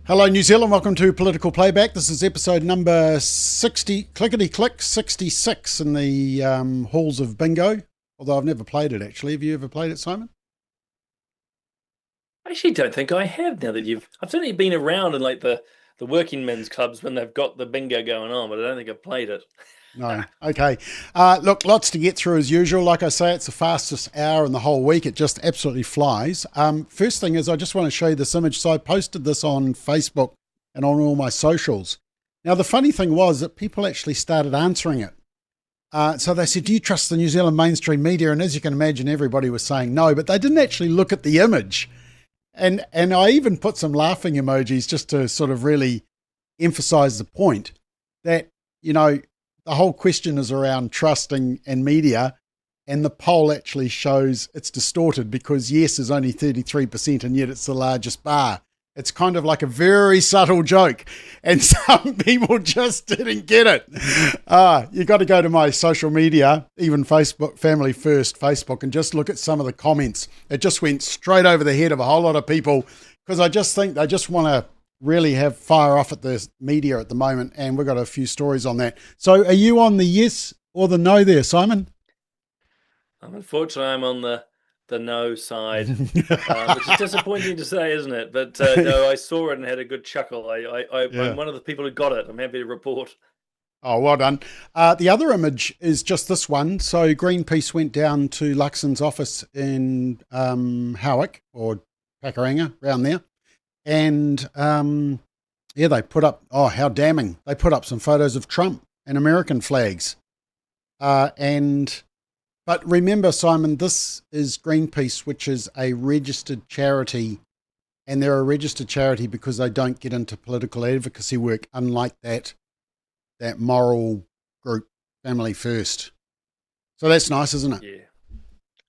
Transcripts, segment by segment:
Hello, New Zealand. Welcome to Political Playback. This is episode number 60, clickety-click, 66 in the halls of bingo. Although I've never played it, actually. Have you ever played it, Simon? I actually don't think I have now that I've certainly been around in like the working men's clubs when they've got the bingo going on, but I don't think I've played it. No. Okay. Look, lots to get through as usual. Like I say, it's the fastest hour in the whole week. It just absolutely flies. First thing is I just want to show you this image. So I posted this on Facebook and on all my socials. Now, the funny thing was that people actually started answering it. So they said, do you trust the New Zealand mainstream media? And as you can imagine, everybody was saying no, but they didn't actually look at the image. And I even put some laughing emojis just to sort of really emphasize the point that, the whole question is around trusting and media, and the poll actually shows it's distorted because yes is only 33% and yet it's the largest bar. It's kind of like a very subtle joke, and some people just didn't get it. You got to go to my social media, even Facebook, Family First Facebook, and just look at some of the comments. It just went straight over the head of a whole lot of people because I just think they just want to really have fire off at the media at the moment, and we've got a few stories on that. So are you on the yes or the no there, Simon? Unfortunately, I'm on the no side, which is disappointing to say, isn't it? But no, I saw it and had a good chuckle. Yeah. I'm one of the people who got it. I'm happy to report. Oh, well done. The other image is just this one. So Greenpeace went down to Luxon's office in Howick or Pakuranga, around there. And they put up, oh, how damning. They put up some photos of Trump and American flags. But remember, Simon, this is Greenpeace, which is a registered charity. And they're a registered charity because they don't get into political advocacy work, unlike that moral group, Family First. So that's nice, isn't it? Yeah.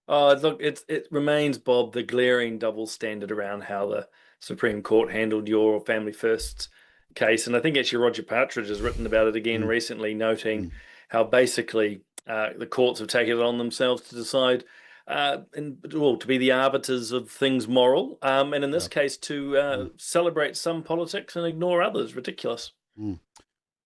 Oh, look, it remains, Bob, the glaring double standard around how the Supreme Court handled your Family First case. And I think actually Roger Partridge has written about it again recently, noting how basically the courts have taken it on themselves to decide to be the arbiters of things moral. And in this case, to celebrate some politics and ignore others. Ridiculous. Mm.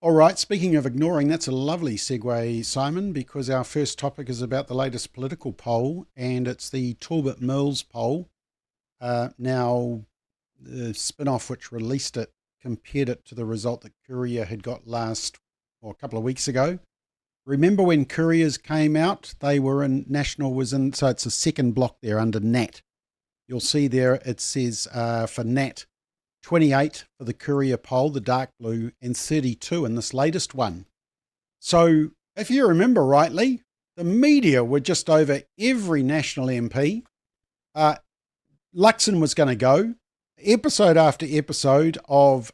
All right, speaking of ignoring, that's a lovely segue, Simon, because our first topic is about the latest political poll, and it's the Talbot Mills poll. Now, the spin-off which released it compared it to the result that Courier had got a couple of weeks ago. Remember when Courier's came out? They were in, National was in, so it's a second block there under Nat. You'll see there it says for Nat, 28 for the Courier poll, the dark blue, and 32 in this latest one. So if you remember rightly, the media were just over every national MP. Luxon was going to go. Episode after episode of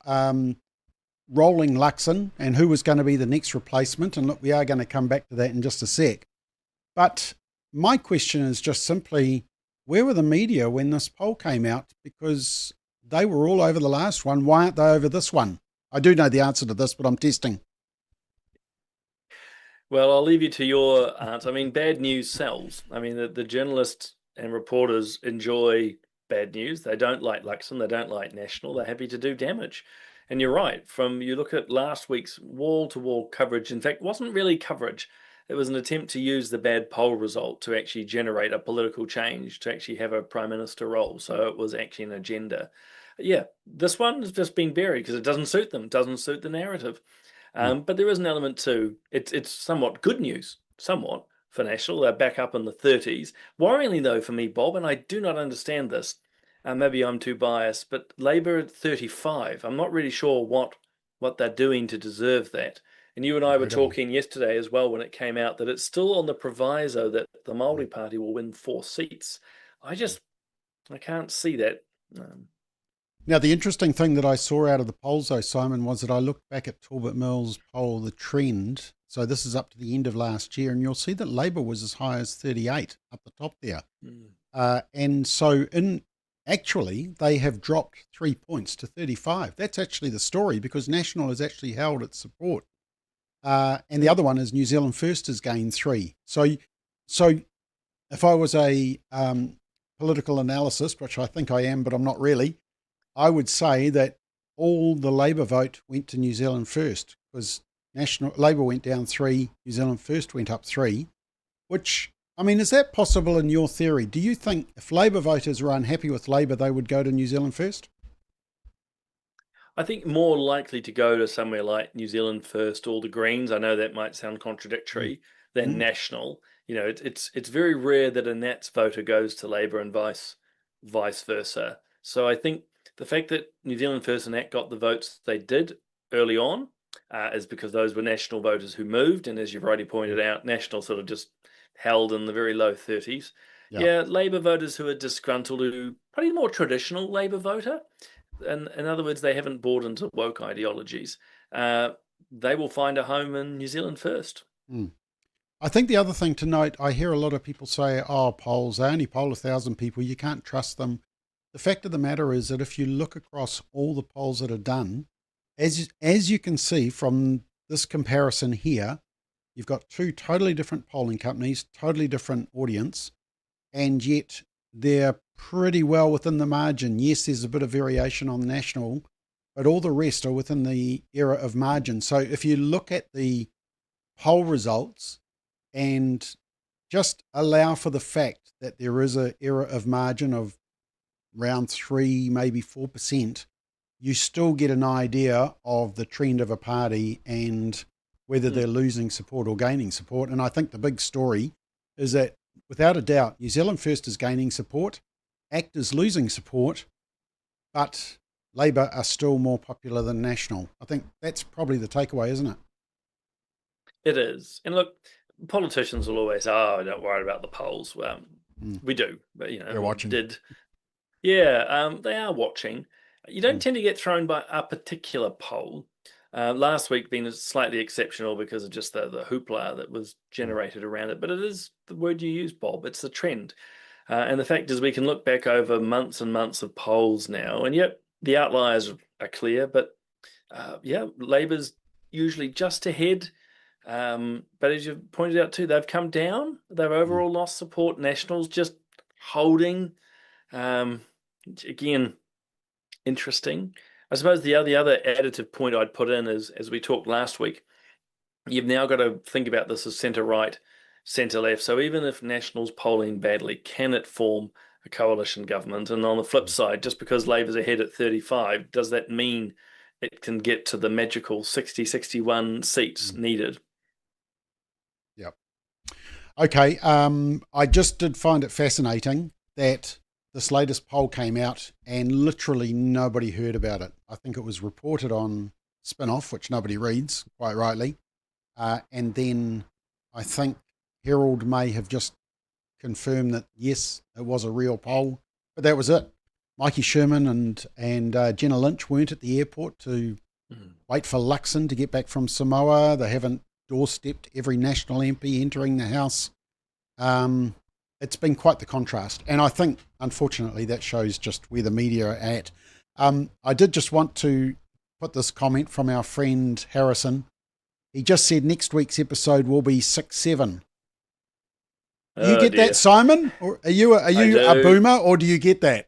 rolling Luxon and who was going to be the next replacement. And look, we are going to come back to that in just a sec. But my question is just simply, where were the media when this poll came out? Because they were all over the last one. Why aren't they over this one? I do know the answer to this, but I'm testing. Well, I'll leave you to your answer. I mean, bad news sells. I mean, the journalists and reporters enjoy bad news. They don't like Luxon. They don't like National. They're happy to do damage. And you're right. You look at last week's wall-to-wall coverage. In fact, it wasn't really coverage. It was an attempt to use the bad poll result to actually generate a political change, to actually have a prime minister role. So it was actually an agenda. Yeah, this one has just been buried because it doesn't suit them. It doesn't suit the narrative. But there is an element too. It's somewhat good news, somewhat, for National. They're back up in the 30s. Worryingly, though, for me, Bob, and I do not understand this, maybe I'm too biased, but Labour at 35. I'm not really sure what they're doing to deserve that. And you and I were talking yesterday as well when it came out that it's still on the proviso that the Māori Party will win 4 seats. I can't see that. Now, the interesting thing that I saw out of the polls, though, Simon, was that I looked back at Talbot Mills' poll, the trend. So this is up to the end of last year, and you'll see that Labour was as high as 38 up the top there. And so actually, they have dropped 3 points to 35. That's actually the story because National has actually held its support. And the other one is New Zealand First has gained 3. So if I was a political analyst, which I think I am, but I'm not really, I would say that all the Labour vote went to New Zealand First, because National Labour went down 3, New Zealand First went up 3, which, I mean, is that possible in your theory? Do you think if Labour voters were unhappy with Labour, they would go to New Zealand First? I think more likely to go to somewhere like New Zealand First or the Greens. I know that might sound Mm. contradictory than Mm. National. It's very rare that a Nats voter goes to Labour and vice versa. So I think the fact that New Zealand First and Nat got the votes they did early on is because those were National voters who moved, and as you've already pointed out, National sort of just held in the very low 30s. Yeah. Yeah, Labour voters who are disgruntled, who probably more traditional Labour voter, and in other words, they haven't bought into woke ideologies. Uh, they will find a home in New Zealand First. Mm. I think the other thing to note, I hear a lot of people say, oh, polls, they only poll 1,000 people, you can't trust them. The fact of the matter is that if you look across all the polls that are done, as you can see from this comparison here, you've got two totally different polling companies, totally different audience, and yet they're pretty well within the margin. Yes, there's a bit of variation on national, but all the rest are within the era of margin. So if you look at the poll results and just allow for the fact that there is an era of margin of around 3, maybe 4%, you still get an idea of the trend of a party and whether they're losing support or gaining support. And I think the big story is that, without a doubt, New Zealand First is gaining support, ACT is losing support, but Labour are still more popular than National. I think that's probably the takeaway, isn't it? It is. And look, politicians will always, don't worry about the polls. Mm. We do, but They're watching. They are watching. You don't tend to get thrown by a particular poll. Last week being slightly exceptional because of just the hoopla that was generated around it. But it is the word you use, Bob. It's the trend. And the fact is, we can look back over months and months of polls now, and yet the outliers are clear. But Labor's usually just ahead. But as you pointed out too, they've come down. They've overall lost support. Nationals just holding. Again, interesting. I suppose the other additive point I'd put in is, as we talked last week, you've now got to think about this as centre right, centre left. So even if National's polling badly, can it form a coalition government? And on the flip side, just because Labor's ahead at 35, does that mean it can get to the magical 60, 61 seats needed? Yep. Okay. I just did find it fascinating that this latest poll came out and literally nobody heard about it. I think it was reported on Spin-Off, which nobody reads, quite rightly. And then I think Herald may have just confirmed that, yes, it was a real poll, but that was it. Mikey Sherman and Jenna Lynch weren't at the airport to wait for Luxon to get back from Samoa. They haven't doorstepped every National MP entering the House. It's been quite the contrast. And I think, unfortunately, that shows just where the media are at. I did just want to put this comment from our friend Harrison. He just said next week's episode will be 6-7. Do you get that, Simon? Or are you a boomer, or do you get that?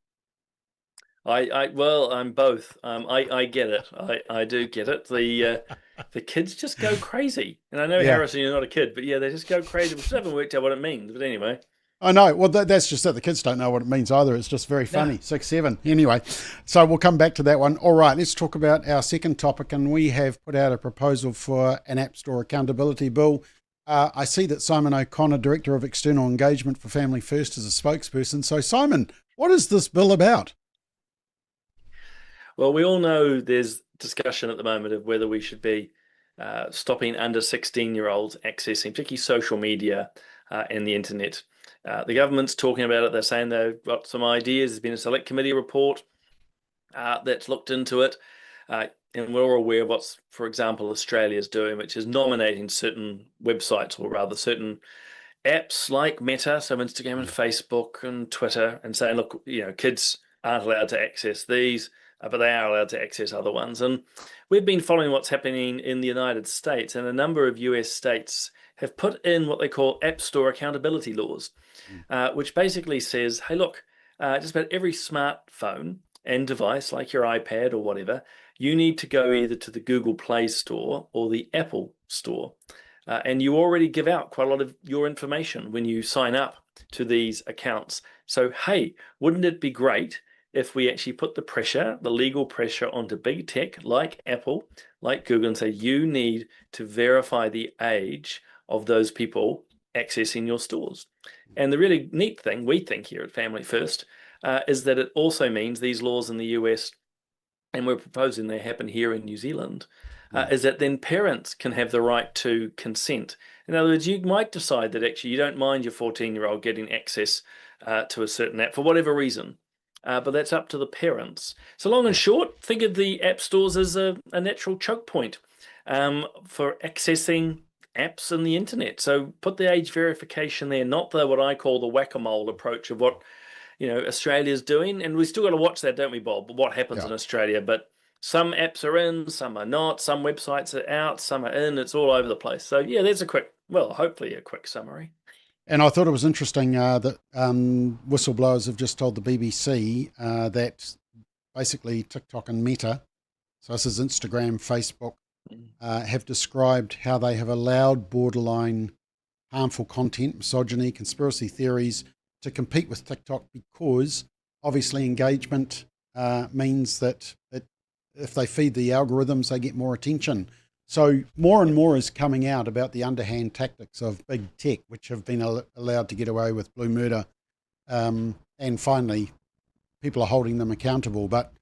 I'm both. I get it. I do get it. The kids just go crazy, and I know Harrison, you're not a kid, but they just go crazy. We still haven't worked out what it means, but anyway. I know. Well, that's just that the kids don't know what it means either. It's just very funny. 6-7. Anyway, so we'll come back to that one. All right, let's talk about our second topic, and we have put out a proposal for an App Store accountability bill. I see that Simon O'Connor, Director of External Engagement for Family First, is a spokesperson. So, Simon, what is this bill about? Well, we all know there's discussion at the moment of whether we should be stopping under 16-year-olds accessing, particularly social media and the internet. The government's talking about it. They're saying they've got some ideas. There's been a select committee report that's looked into it. And we're all aware of what's, for example, Australia's doing, which is nominating certain websites, or rather certain apps like Meta, so Instagram and Facebook and Twitter, and saying, look, kids aren't allowed to access these, but they are allowed to access other ones. And we've been following what's happening in the United States, and a number of US states have put in what they call App Store accountability laws, which basically says, hey, look, just about every smartphone and device, like your iPad or whatever, you need to go either to the Google Play Store or the Apple Store. And you already give out quite a lot of your information when you sign up to these accounts. So, hey, wouldn't it be great if we actually put the pressure, the legal pressure onto big tech like Apple, like Google, and say, you need to verify the age of those people accessing your stores. And the really neat thing we think here at Family First is that it also means these laws in the US, and we're proposing they happen here in New Zealand, is that then parents can have the right to consent. In other words, you might decide that actually you don't mind your 14-year-old getting access to a certain app for whatever reason, but that's up to the parents. So long and short, think of the app stores as a natural choke point for accessing apps and the internet. So put the age verification there, not the what I call the whack-a-mole approach of what Australia's doing, and we still got to watch that, don't we, Bob? What happens in Australia? But some apps are in, some are not. Some websites are out, some are in. It's all over the place. So yeah, there's hopefully a quick summary. And I thought it was interesting that whistleblowers have just told the BBC that basically TikTok and Meta, so this is Instagram, Facebook, have described how they have allowed borderline harmful content, misogyny, conspiracy theories to compete with TikTok because obviously engagement means that if they feed the algorithms, they get more attention. So more and more is coming out about the underhand tactics of big tech, which have been allowed to get away with blue murder. And finally, people are holding them accountable. But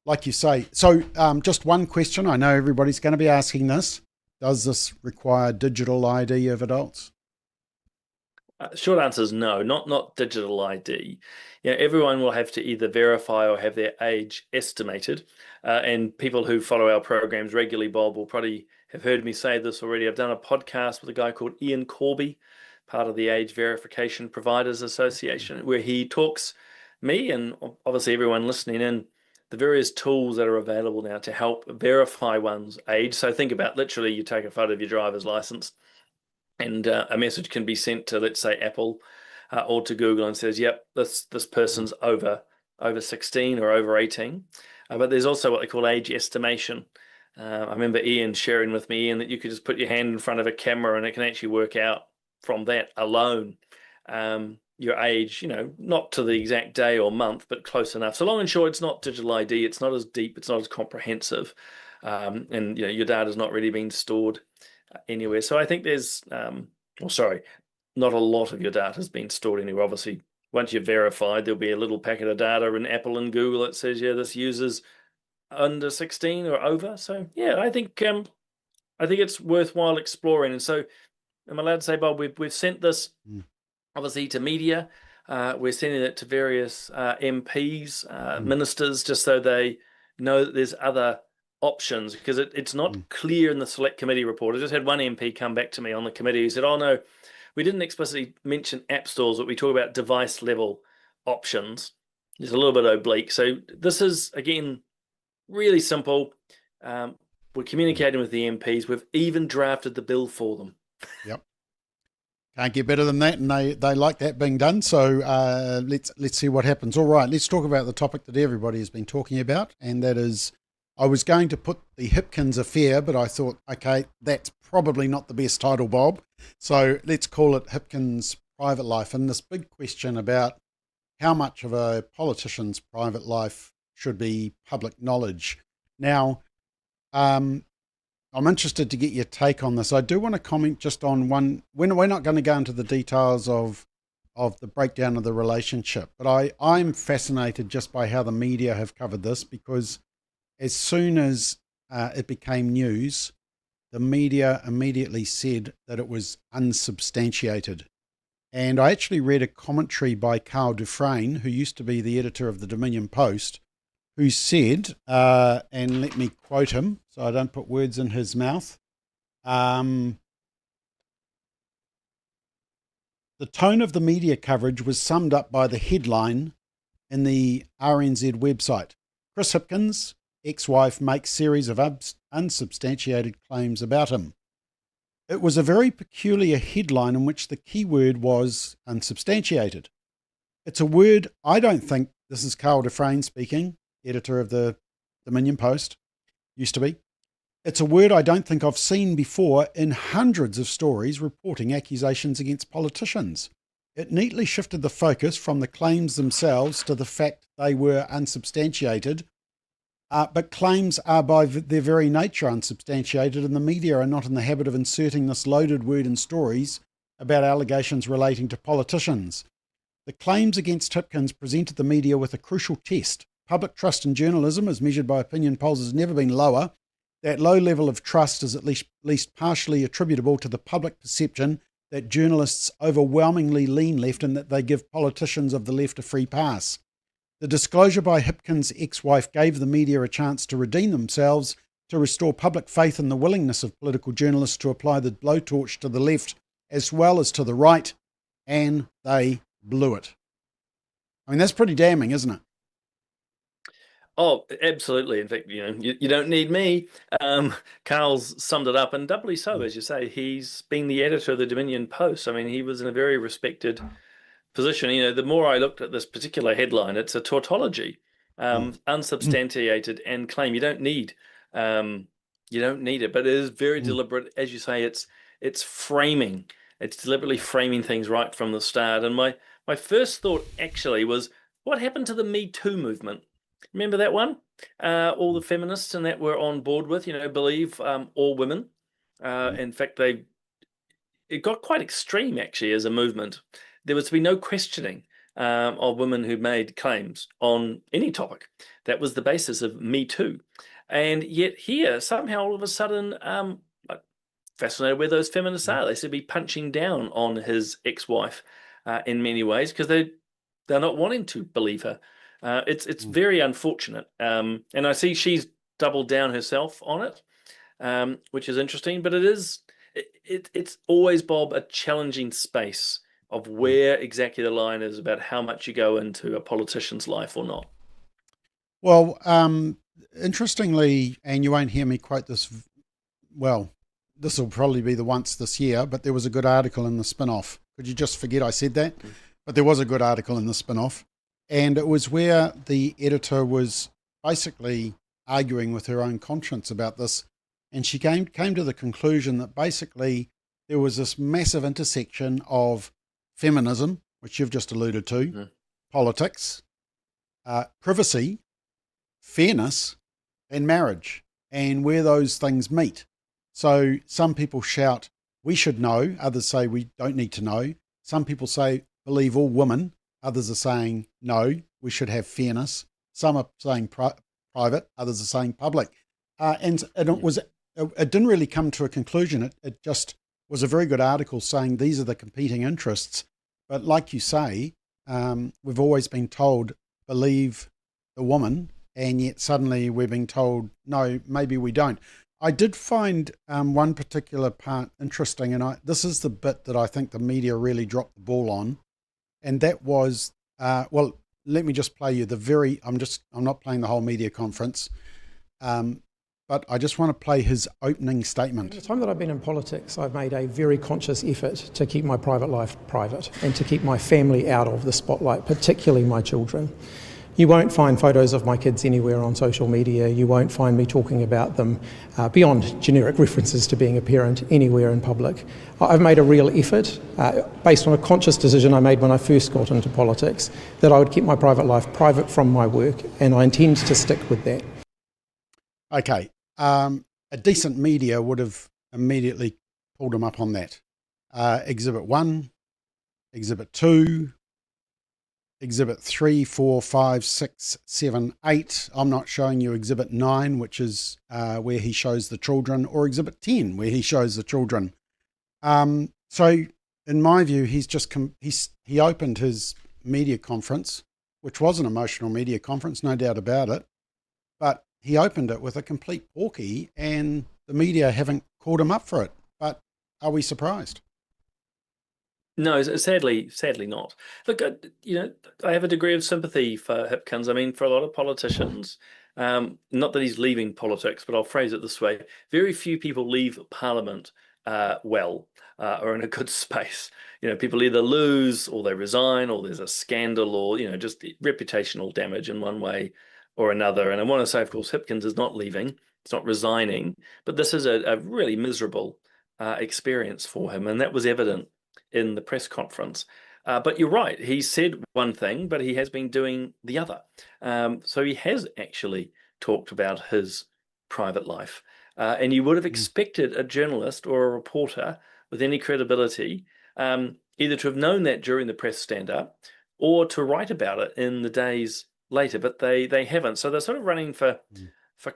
like you say, so just one question. I know everybody's going to be asking this. Does this require digital ID of adults? Short answer is no, not digital ID. Everyone will have to either verify or have their age estimated. And people who follow our programs regularly, Bob, will probably have heard me say this already. I've done a podcast with a guy called Ian Corby, part of the Age Verification Providers Association, where he talks me and obviously everyone listening in the various tools that are available now to help verify one's age. So think about literally you take a photo of your driver's license, and a message can be sent to, let's say, Apple or to Google and says, yep, this person's over 16 or over 18. But there's also what they call age estimation. I remember Ian sharing with me, Ian, that you could just put your hand in front of a camera and it can actually work out from that alone your age, not to the exact day or month, but close enough. So long and short, it's not digital ID. It's not as deep. It's not as comprehensive. And your data's not really being stored anywhere. So I think there's, not a lot of your data has been stored anywhere. Obviously, once you're verified, there'll be a little packet of data in Apple and Google that says, this user's under 16 or over. So yeah, I think it's worthwhile exploring. And so, am I allowed to say, Bob, we've sent this obviously to media. We're sending it to various MPs, ministers, just so they know that there's other options, because it's not clear in the select committee report. I just had one MP come back to me on the committee who said, oh no, we didn't explicitly mention app stores, but we talk about device level options. It's a little bit oblique. So this is, again, really simple. We're communicating with the MPs. We've even drafted the bill for them. Yep. Can't get better than that, and they like that being done. So let's see what happens. All right, let's talk about the topic that everybody has been talking about, and that is, I was going to put the Hipkins affair, but I thought, okay, that's probably not the best title, Bob. So let's call it Hipkins' private life, and this big question about how much of a politician's private life should be public knowledge. Now, I'm interested to get your take on this. I do want to comment just on one. We're not going to go into the details of the breakdown of the relationship, but I'm fascinated just by how the media have covered this, because as soon as it became news, the media immediately said that it was unsubstantiated. And I actually read a commentary by Carl Dufresne, who used to be the editor of the Dominion Post, who said, and let me quote him so I don't put words in his mouth, the tone of the media coverage was summed up by the headline in the RNZ website. Chris Hipkins, ex-wife, makes series of unsubstantiated claims about him. It was a very peculiar headline in which the key word was unsubstantiated. It's a word I don't think, this is Carl Dufresne speaking, editor of the Dominion Post, used to be. It's a word I don't think I've seen before in hundreds of stories reporting accusations against politicians. It neatly shifted the focus from the claims themselves to the fact they were unsubstantiated. But claims are by their very nature unsubstantiated, and the media are not in the habit of inserting this loaded word in stories about allegations relating to politicians. The claims against Hipkins presented the media with a crucial test. Public trust in journalism, as measured by opinion polls, has never been lower. That low level of trust is at least partially attributable to the public perception that journalists overwhelmingly lean left and that they give politicians of the left a free pass. The disclosure by Hipkins' ex-wife gave the media a chance to redeem themselves, to restore public faith in the willingness of political journalists to apply the blowtorch to the left as well as to the right, and they blew it. I mean, that's pretty damning, isn't it? Oh, absolutely. In fact, you don't need me. Carl's summed it up, and doubly so, as you say. He's been the editor of the Dominion Post. I mean, he was in a very respected position. The more I looked at this particular headline, it's a tautology, unsubstantiated and claim. You don't need it, but it is very deliberate. As you say, it's framing. It's deliberately framing things right from the start. And my first thought actually was, what happened to the Me Too movement? Remember that one? All the feminists and that were on board with, believe all women. In fact, it got quite extreme actually as a movement. There was to be no questioning of women who made claims on any topic. That was the basis of Me Too. And yet here, somehow all of a sudden, I'm fascinated where those feminists are. They seem to be punching down on his ex-wife in many ways because they're not wanting to believe her. It's very unfortunate. And I see she's doubled down herself on it, which is interesting. But it's always, Bob, a challenging space of where exactly the line is about how much you go into a politician's life or not. Well, interestingly, and you won't hear me quote this, well, this will probably be the once this year, but there was a good article in the spin-off. Could you just forget I said that? But there was a good article in the spin-off. And it was where the editor was basically arguing with her own conscience about this. And she came to the conclusion that basically there was this massive intersection of feminism, which you've just alluded to, politics, privacy, fairness, and marriage, and where those things meet. So some people shout, we should know. Others say we don't need to know. Some people say, believe all women. Others are saying, no, we should have fairness. Some are saying private. Others are saying public. And it didn't really come to a conclusion. It just was a very good article saying these are the competing interests. But like you say, we've always been told, believe the woman, and yet suddenly we're being told, no, maybe we don't. I did find one particular part interesting, and this is the bit that I think the media really dropped the ball on, and that was, well, let me just play you I'm not playing the whole media conference, but I just want to play his opening statement. In the time that I've been in politics, I've made a very conscious effort to keep my private life private and to keep my family out of the spotlight, particularly my children. You won't find photos of my kids anywhere on social media. You won't find me talking about them beyond generic references to being a parent anywhere in public. I've made a real effort, based on a conscious decision I made when I first got into politics, that I would keep my private life private from my work, and I intend to stick with that. Okay, a decent media would have immediately pulled him up on that. Exhibit 1, Exhibit 2, Exhibit 3, 4, 5, 6, 7, 8. I'm not showing you Exhibit 9, which is where he shows the children, or Exhibit 10, where he shows the children. So, in my view, he opened his media conference, which was an emotional media conference, no doubt about it, but he opened it with a complete porky, and the media haven't called him up for it. But are we surprised? No, sadly not. Look, I have a degree of sympathy for Hipkins. I mean, for a lot of politicians, not that he's leaving politics, but I'll phrase it this way: very few people leave Parliament or in a good space. People either lose or they resign, or there's a scandal, or just reputational damage in one way or another. And I want to say, of course, Hipkins is not leaving. It's not resigning, but this is a really miserable experience for him, and that was evident in the press conference. But you're right, he said one thing, but he has been doing the other. So he has actually talked about his private life. And you would have expected a journalist or a reporter with any credibility either to have known that during the press stand-up or to write about it in the days later, but they haven't. So they're sort of running for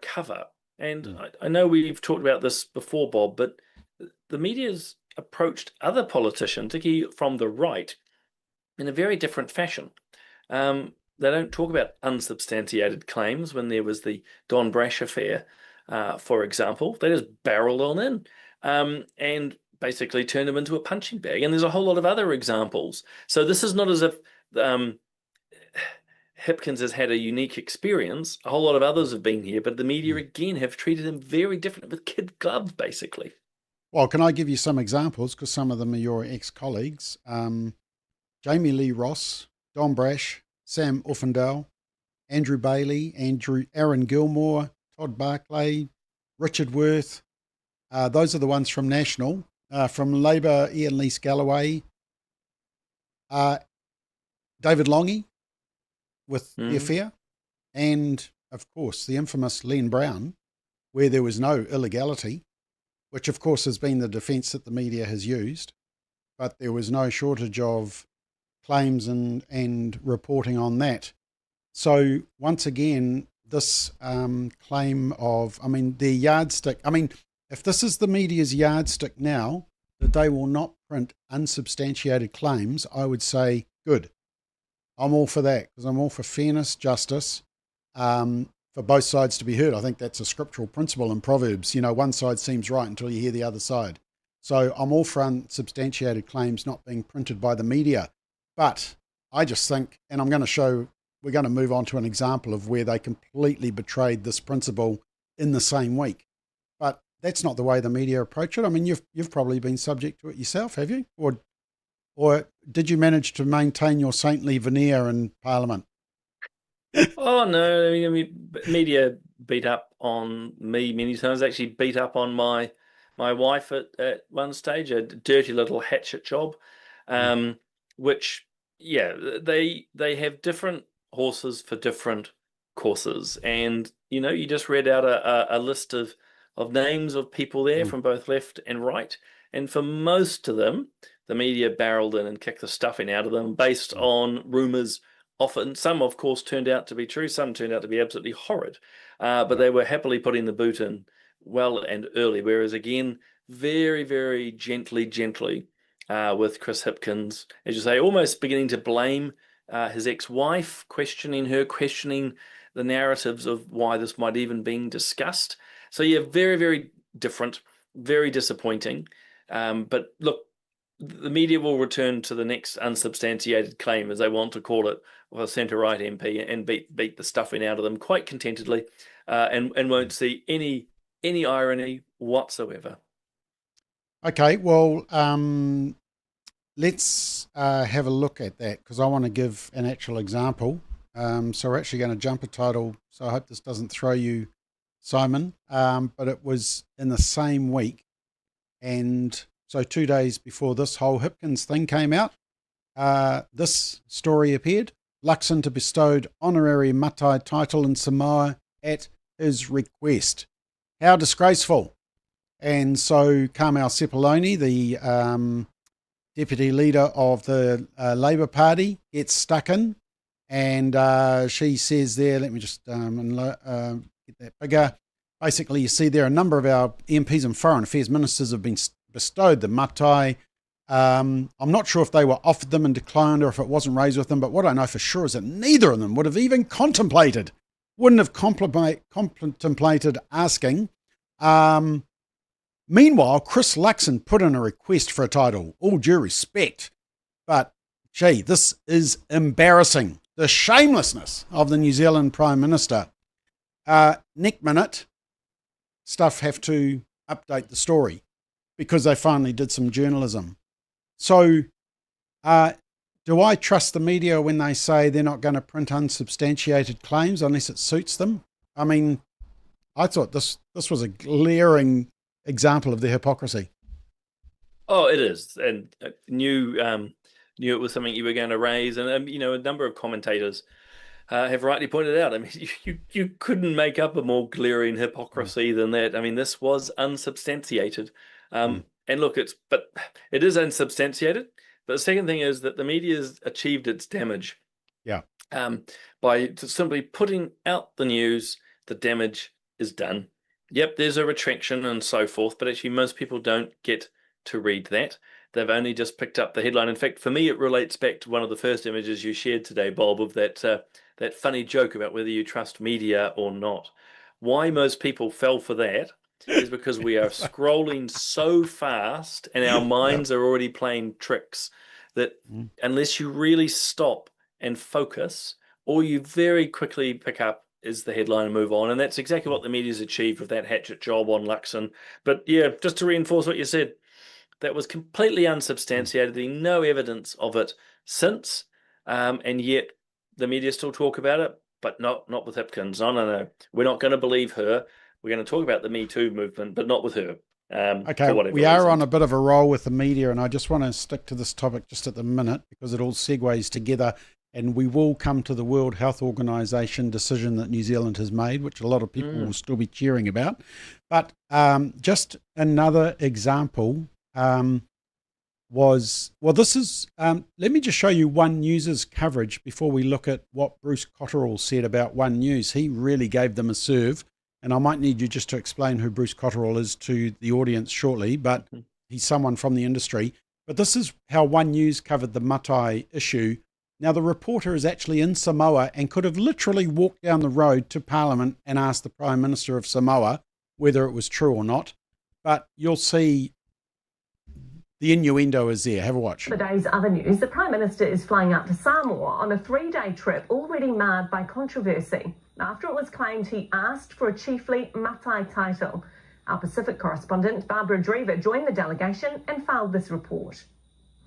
cover. And I know we've talked about this before, Bob, but the media's approached other politicians, particularly from the right, in a very different fashion. They don't talk about unsubstantiated claims. When there was the Don Brash affair, for example, they just barreled on in and basically turned him into a punching bag. And there's a whole lot of other examples. So this is not as if Hipkins has had a unique experience. A whole lot of others have been here, but the media again have treated him very different with kid gloves, basically. Well, can I give you some examples? Because some of them are your ex-colleagues. Jamie Lee Ross, Don Brash, Sam Uffindale, Andrew Bailey, Aaron Gilmore, Todd Barclay, Richard Worth. Those are the ones from National. From Labour, Ian Leese Galloway, David Longy with the affair, and of course the infamous Len Brown, where there was no illegality, which of course has been the defence that the media has used, but there was no shortage of claims and reporting on that. So once again, this claim of, their yardstick, if this is the media's yardstick now, that they will not print unsubstantiated claims, I would say, good. I'm all for that, because I'm all for fairness, justice, for both sides to be heard. I think that's a scriptural principle in Proverbs. One side seems right until you hear the other side. So I'm all for unsubstantiated claims not being printed by the media. But I just think, and we're going to move on to an example of where they completely betrayed this principle in the same week. But that's not the way the media approach it. You've probably been subject to it yourself, have you? Or did you manage to maintain your saintly veneer in Parliament? Oh, no. Media beat up on me many times, actually beat up on my wife at one stage, a dirty little hatchet job, which, they have different horses for different courses. And, you just read out a list of names of people there from both left and right. And for most of them, the media barreled in and kicked the stuffing out of them based on rumours. Often, some, of course, turned out to be true. Some turned out to be absolutely horrid. But they were happily putting the boot in well and early. Whereas, again, very, very gently, with Chris Hipkins, as you say, almost beginning to blame his ex-wife, questioning the narratives of why this might even been discussed. So, very, very different, very disappointing. But look, the media will return to the next unsubstantiated claim, as they want to call it, of a centre-right MP, and beat the stuffing out of them quite contentedly, and won't see any irony whatsoever. Okay, well, let's have a look at that, because I want to give an actual example. So we're actually going to jump a title, so I hope this doesn't throw you, Simon. But it was in the same week, and so 2 days before this whole Hipkins thing came out, this story appeared. Luxon to bestowed honorary matai title in Samoa at his request. How disgraceful. And so Carmel Sepuloni, the deputy leader of the Labour Party, gets stuck in. And she says there, let me just get that bigger. Basically, you see there a number of our MPs and foreign affairs ministers have been bestowed the matai. I'm not sure if they were offered them and declined or if it wasn't raised with them, but what I know for sure is that neither of them would have even contemplated asking. Meanwhile, Chris Luxon put in a request for a title, all due respect. But, gee, this is embarrassing. The shamelessness of the New Zealand Prime Minister. Next minute, Stuff have to update the story because they finally did some journalism. So, do I trust the media when they say they're not going to print unsubstantiated claims unless it suits them? I I thought this was a glaring example of the hypocrisy. Oh, it is, and knew it was something you were going to raise, and a number of commentators have rightly pointed out. I mean, you couldn't make up a more glaring hypocrisy than that. I mean, this was unsubstantiated, and look, it is unsubstantiated. But the second thing is that the media has achieved its damage. Yeah. By simply putting out the news, the damage is done. Yep, there's a retraction and so forth, but actually most people don't get to read that. They've only just picked up the headline. In fact, for me, it relates back to one of the first images you shared today, Bob, of that funny joke about whether you trust media or not. Why most people fell for that is because we are scrolling so fast and our minds are already playing tricks that unless you really stop and focus, all you very quickly pick up is the headline and move on. And that's exactly what the media's achieved with that hatchet job on Luxon. But yeah, just to reinforce what you said, that was completely unsubstantiated. There's no evidence of it since, and yet the media still talk about it, but not with Hipkins. No. We're not going to believe her. We're going to talk about the Me Too movement, but not with her. Okay, we are on a bit of a roll with the media, and I just want to stick to this topic just at the minute because it all segues together, and we will come to the World Health Organization decision that New Zealand has made, which a lot of people will still be cheering about. But just another example this is, let me just show you One News's coverage before we look at what Bruce Cotterill said about One News. He really gave them a serve. And I might need you just to explain who Bruce Cotterill is to the audience shortly, but he's someone from the industry. But this is how One News covered the matai issue. Now, the reporter is actually in Samoa and could have literally walked down the road to Parliament and asked the Prime Minister of Samoa whether it was true or not. But you'll see the innuendo is there. Have a watch. For today's other news, the Prime Minister is flying out to Samoa on a 3-day trip already marred by controversy after it was claimed he asked for a chiefly matai title. Our Pacific correspondent Barbara Drever joined the delegation and filed this report.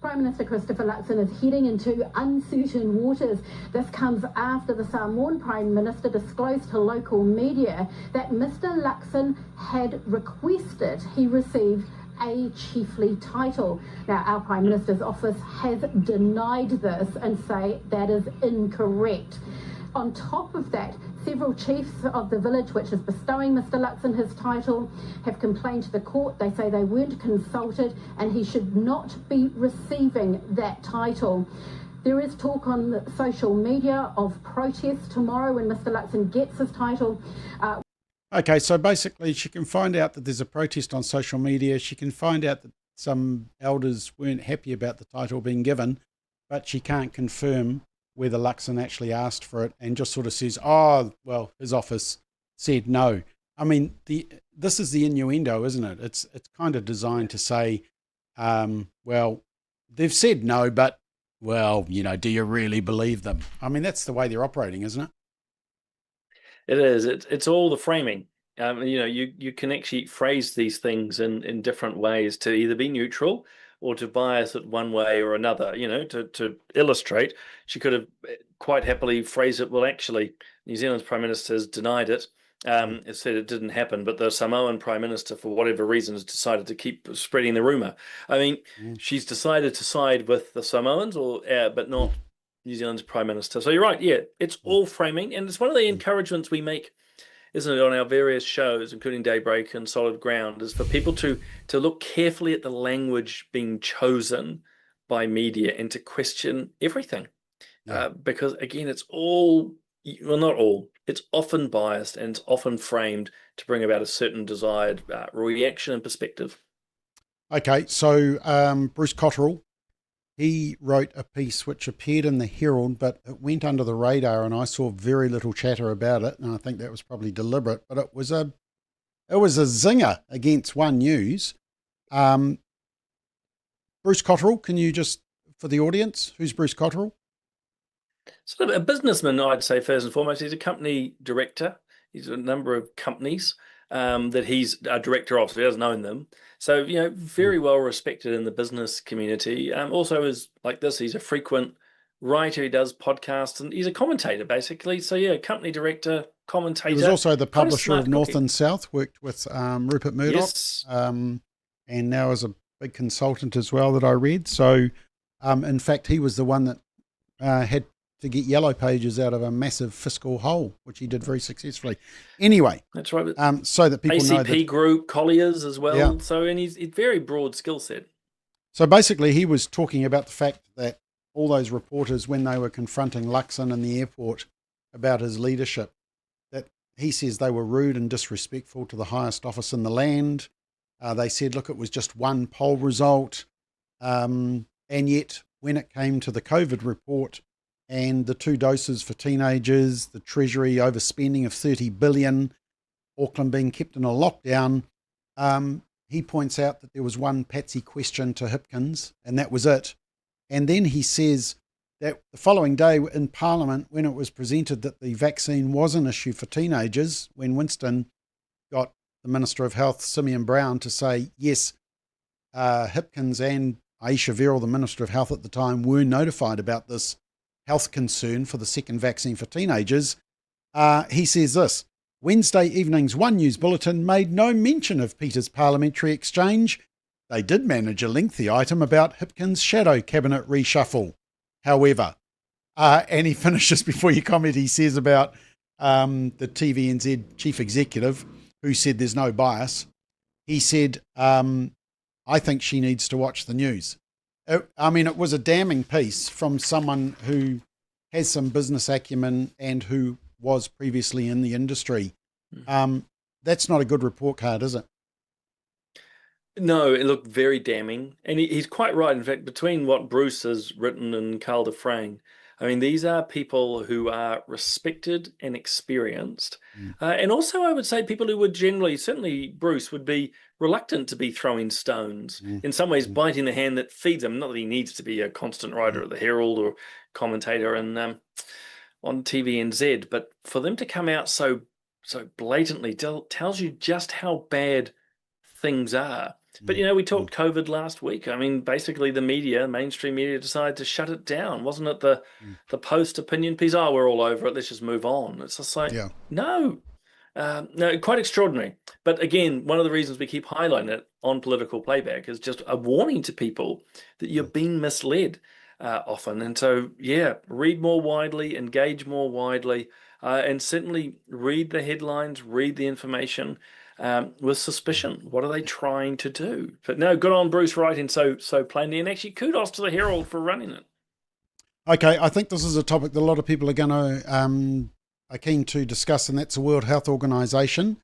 Prime Minister Christopher Luxon is heading into uncertain waters. This comes after the Samoan Prime Minister disclosed to local media that Mr Luxon had requested he receive a chiefly title. Now, our Prime Minister's office has denied this and say that is incorrect. On top of that, several chiefs of the village which is bestowing Mr Luxon his title have complained to the court. They say they weren't consulted and he should not be receiving that title. There is talk on social media of protests tomorrow when Mr Luxon gets his title. Okay, so basically she can find out that there's a protest on social media. She can find out that some elders weren't happy about the title being given, but she can't confirm whether Luxon actually asked for it and just sort of says, oh, well, his office said no. I mean, this is the innuendo, isn't it? It's kind of designed to say, well, they've said no, but, well, do you really believe them? I mean, that's the way they're operating, isn't it? It is. It's all the framing. You can actually phrase these things in different ways to either be neutral or to bias it one way or another. To illustrate, she could have quite happily phrased it, well, actually, New Zealand's Prime Minister has denied it. It said it didn't happen, but the Samoan Prime Minister, for whatever reason, has decided to keep spreading the rumour. I mean, she's decided to side with the Samoans, but not New Zealand's Prime Minister. So you're right, yeah, it's all framing, and it's one of the encouragements we make, isn't it, on our various shows, including Daybreak and Solid Ground, is for people to look carefully at the language being chosen by media and to question everything. Because, again, it's all, well, not all, it's often biased and it's often framed to bring about a certain desired reaction and perspective. Okay, so Bruce Cotterill, he wrote a piece which appeared in the Herald, but it went under the radar, and I saw very little chatter about it, and I think that was probably deliberate. But it was a zinger against One News. Bruce Cotterill, can you just, for the audience, who's Bruce Cotterill? So a businessman, I'd say, first and foremost. He's a company director. He's a number of companies that he's a director of, so he doesn't own them. So, very well respected in the business community. Also is like this, he's a frequent writer, he does podcasts, and he's a commentator, basically. So, yeah, company director, commentator. He was also the quite a publisher smart of North cookie. and South, worked with Rupert Murdoch, Yes. and now is a big consultant as well that I read. So, in fact, he was the one that had to get Yellow Pages out of a massive fiscal hole, which he did very successfully. Anyway, That's right. so that people know ACP that. Group, Colliers as well. Yeah. So, and he's very broad skill set. So basically, he was talking about the fact that all those reporters, when they were confronting Luxon in the airport about his leadership, that he says they were rude and disrespectful to the highest office in the land. They said, look, it was just one poll result. And yet, when it came to the COVID report and the 2 doses for teenagers, the Treasury overspending of 30 billion, Auckland being kept in a lockdown, he points out that there was one patsy question to Hipkins, and that was it. And then he says that the following day in Parliament, when it was presented that the vaccine was an issue for teenagers, when Winston got the Minister of Health, Simeon Brown, to say, yes, Hipkins and Aisha Verrill, the Minister of Health at the time, were notified about this health concern for the second vaccine for teenagers. He says this: Wednesday evening's One News Bulletin made no mention of Peter's parliamentary exchange. They did manage a lengthy item about Hipkins' shadow cabinet reshuffle. However, and he finishes before you comment, he says about the TVNZ chief executive, who said there's no bias. He said, I think she needs to watch the news. It was a damning piece from someone who has some business acumen and who was previously in the industry. That's not a good report card, is it? No, it looked very damning. And he's quite right. In fact, between what Bruce has written and Carl de Frang, I mean, these are people who are respected and experienced. And also, I would say people who would generally, certainly Bruce, would be reluctant to be throwing stones, in some ways biting the hand that feeds him. Not that he needs to be a constant writer at the Herald or commentator and on TVNZ, but for them to come out so blatantly tells you just how bad things are. But, we talked COVID last week. I mean, basically the media, mainstream media, decided to shut it down. Wasn't it the Post opinion piece? Oh, we're all over it. Let's just move on. It's just like, no, quite extraordinary. But again, one of the reasons we keep highlighting it on Political Playback is just a warning to people that you're being misled often. And so, read more widely, engage more widely, and certainly read the headlines, read the information. With suspicion. What are they trying to do? But no, good on Bruce writing so plainly, and actually kudos to the Herald for running it. Okay, I think this is a topic that a lot of people are going to are keen to discuss, and that's the World Health Organization.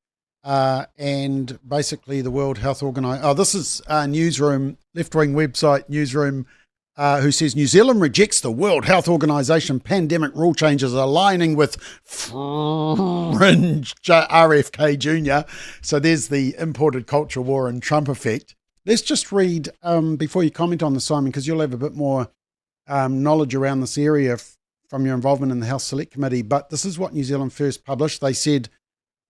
And basically the World Health Organization. This is Newsroom, left-wing website Newsroom, who says New Zealand rejects the World Health Organization pandemic rule changes aligning with fringe RFK Jr. So there's the imported culture war and Trump effect. Let's just read, before you comment on this, Simon, because you'll have a bit more knowledge around this area from your involvement in the Health Select Committee. But this is what New Zealand First published. They said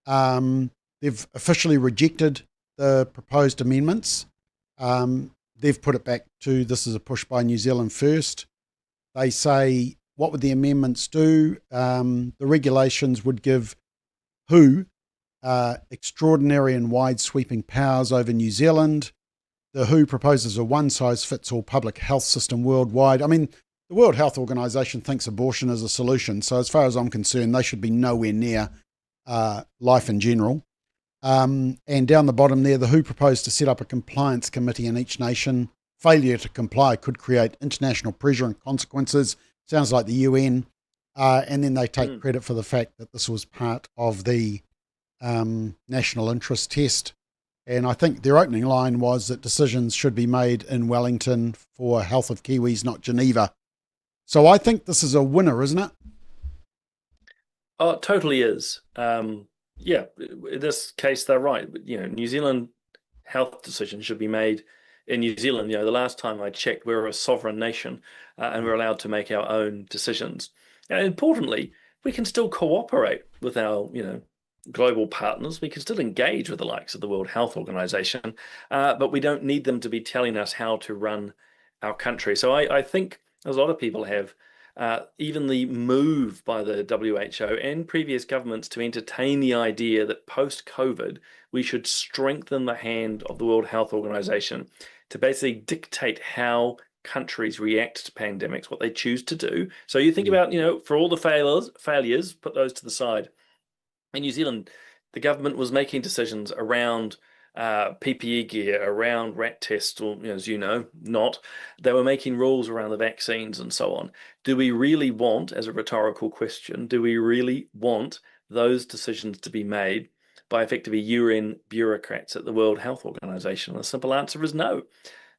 they've officially rejected the proposed amendments. They've put it back to this is a push by New Zealand First. They say, what would the amendments do? The regulations would give WHO extraordinary and wide-sweeping powers over New Zealand. The WHO proposes a one-size-fits-all public health system worldwide. I mean, the World Health Organization thinks abortion is a solution. So as far as I'm concerned, they should be nowhere near life in general. And down the bottom there, the WHO proposed to set up a compliance committee in each nation. Failure to comply could create international pressure and consequences. Sounds like the UN. And then they take credit for the fact that this was part of the national interest test. And I think their opening line was that decisions should be made in Wellington for health of Kiwis, not Geneva. So I think this is a winner, isn't it? Oh, it totally is. Yeah, in this case, they're right. New Zealand health decisions should be made in New Zealand. The last time I checked, we're a sovereign nation and we're allowed to make our own decisions. And importantly, we can still cooperate with our, global partners. We can still engage with the likes of the World Health Organization, but we don't need them to be telling us how to run our country. So I think, as a lot of people have, even the move by the WHO and previous governments to entertain the idea that post-COVID, we should strengthen the hand of the World Health Organization to basically dictate how countries react to pandemics, what they choose to do. So you think about, for all the failures, put those to the side. In New Zealand, the government was making decisions around PPE gear, around rat tests, or as you know, not. They were making rules around the vaccines and so on. Do we really want, as a rhetorical question, do we really want those decisions to be made by effectively UN bureaucrats at the World Health Organization? And the simple answer is no.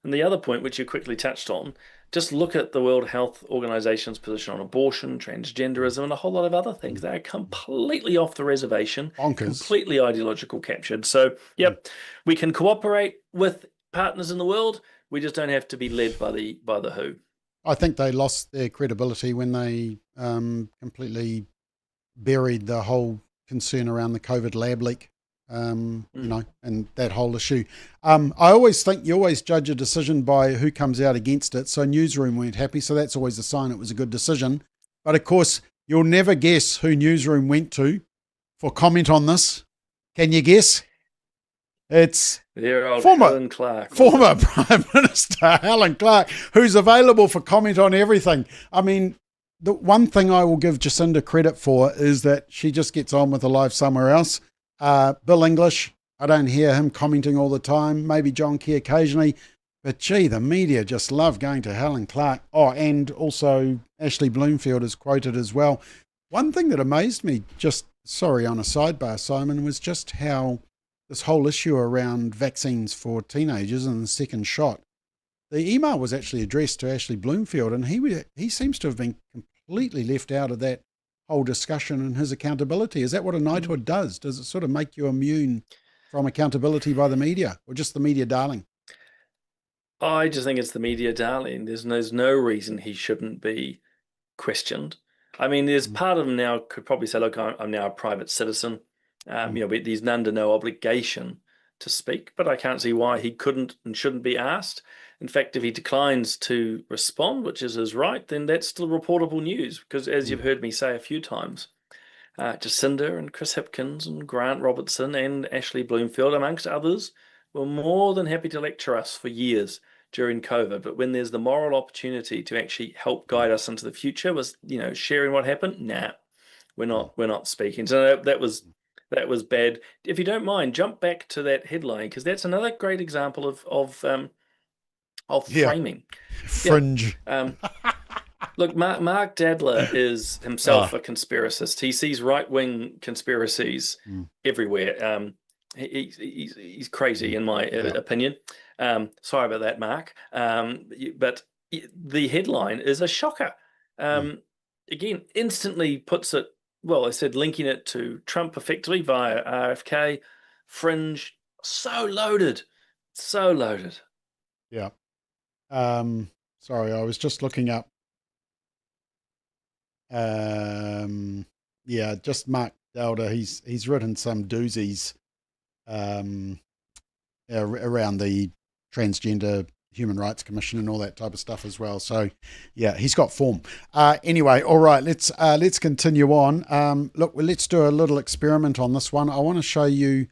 And the other point, which you quickly touched on, just look at the World Health Organization's position on abortion, transgenderism, and a whole lot of other things. They're completely off the reservation, Bonkers. Completely ideological captured. So, we can cooperate with partners in the world. We just don't have to be led by the WHO. I think they lost their credibility when they completely buried the whole concern around the COVID lab leak. And that whole issue. I always think you always judge a decision by who comes out against it. So Newsroom weren't happy, so that's always a sign it was a good decision. But of course, you'll never guess who Newsroom went to for comment on this. Can you guess? It's Helen Clark, former Prime Minister Helen Clark, who's available for comment on everything. I mean, the one thing I will give Jacinda credit for is that she just gets on with her life somewhere else. Bill English, I don't hear him commenting all the time, maybe John Key occasionally, but gee, the media just love going to Helen Clark. Oh, and also Ashley Bloomfield is quoted as well. One thing that amazed me, just, sorry, on a sidebar, Simon, was just how this whole issue around vaccines for teenagers and the second shot, the email was actually addressed to Ashley Bloomfield, and he seems to have been completely left out of that whole discussion and his accountability. Is that what a knighthood does? Does it sort of make you immune from accountability by the media, or just the media darling? I just think it's the media darling. There's no reason he shouldn't be questioned. I mean, there's part of him now could probably say, look, I'm now a private citizen. He's under no obligation to speak, but I can't see why he couldn't and shouldn't be asked. In fact, if he declines to respond, which is his right, then that's still reportable news, because as you've heard me say a few times, Jacinda and Chris Hipkins and Grant Robertson and Ashley Bloomfield, amongst others, were more than happy to lecture us for years during COVID. But when there's the moral opportunity to actually help guide us into the future, was sharing what happened, we're not speaking. So that was bad. If you don't mind, jump back to that headline, because that's another great example of framing. Fringe. Look, Mark Dadler is himself a conspiracist. He sees right-wing conspiracies everywhere. He's crazy, in my opinion. Sorry about that, Mark. But the headline is a shocker. Again, instantly puts it, well, I said linking it to Trump effectively via RFK. Fringe, so loaded. Yeah. Sorry, I was just looking up. Just Mark Dowder. He's written some doozies around the Transgender Human Rights Commission and all that type of stuff as well. So, yeah, he's got form. Anyway, all right, let's continue on. Look, let's do a little experiment on this one. I want to show you.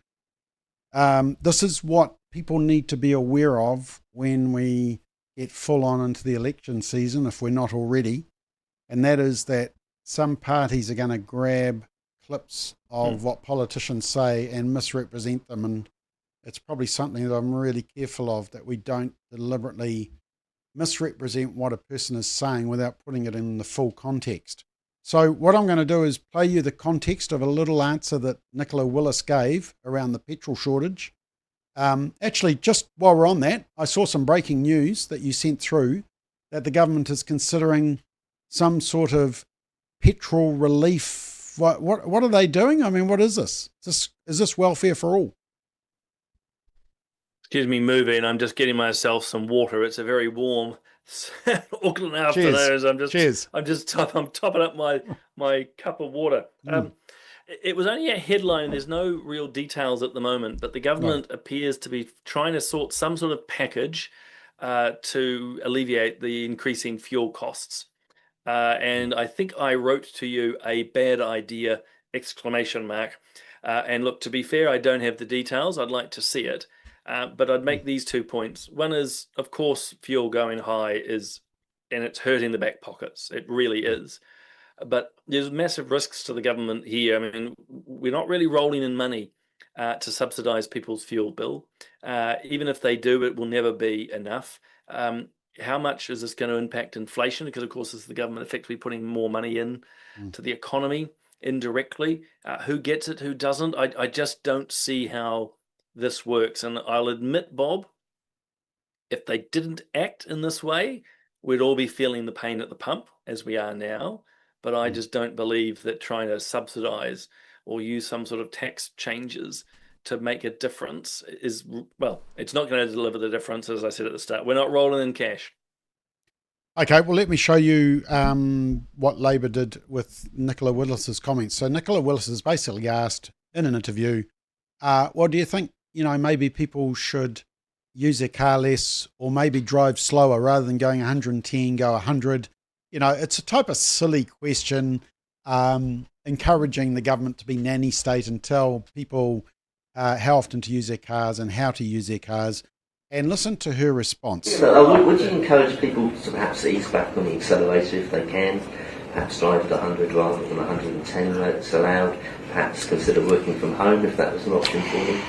This is what people need to be aware of when we get full on into the election season, if we're not already. And that is that some parties are going to grab clips of what politicians say and misrepresent them. And it's probably something that I'm really careful of, that we don't deliberately misrepresent what a person is saying without putting it in the full context. So what I'm going to do is play you the context of a little answer that Nicola Willis gave around the petrol shortage. Actually, just while we're on that, I saw some breaking news that you sent through that the government is considering some sort of petrol relief. What are they doing? I mean, what is this? Is this welfare for all? Excuse me, moving. I'm just getting myself some water. It's a very warm Auckland afternoon. I'm topping up my cup of water. It was only a headline. There's no real details at the moment, but the government appears to be trying to sort some sort of package to alleviate the increasing fuel costs. and I think I wrote to you a bad idea, ! And look, to be fair, I don't have the details. I'd like to see it. But I'd make these 2 points. One is, of course, fuel going high and it's hurting the back pockets. It really is. But there's massive risks to the government here. I mean, we're not really rolling in money to subsidise people's fuel bill. Even if they do, it will never be enough. How much is this going to impact inflation? Because, of course, this is the government effectively putting more money in to the economy indirectly. Who gets it, who doesn't? I just don't see how this works. And I'll admit, Bob, if they didn't act in this way, we'd all be feeling the pain at the pump as we are now. But I just don't believe that trying to subsidise or use some sort of tax changes to make a difference is, well, it's not going to deliver the difference, as I said at the start. We're not rolling in cash. Okay, well, let me show you what Labor did with Nicola Willis's comments. So Nicola Willis is basically asked in an interview, what do you think, maybe people should use their car less or maybe drive slower rather than going 110, go 100? It's a type of silly question, encouraging the government to be nanny state and tell people how often to use their cars and how to use their cars. And listen to her response. Would you encourage people to perhaps ease back on the accelerator if they can? Perhaps drive at 100 rather than 110 that's allowed? Perhaps consider working from home if that was an option for them?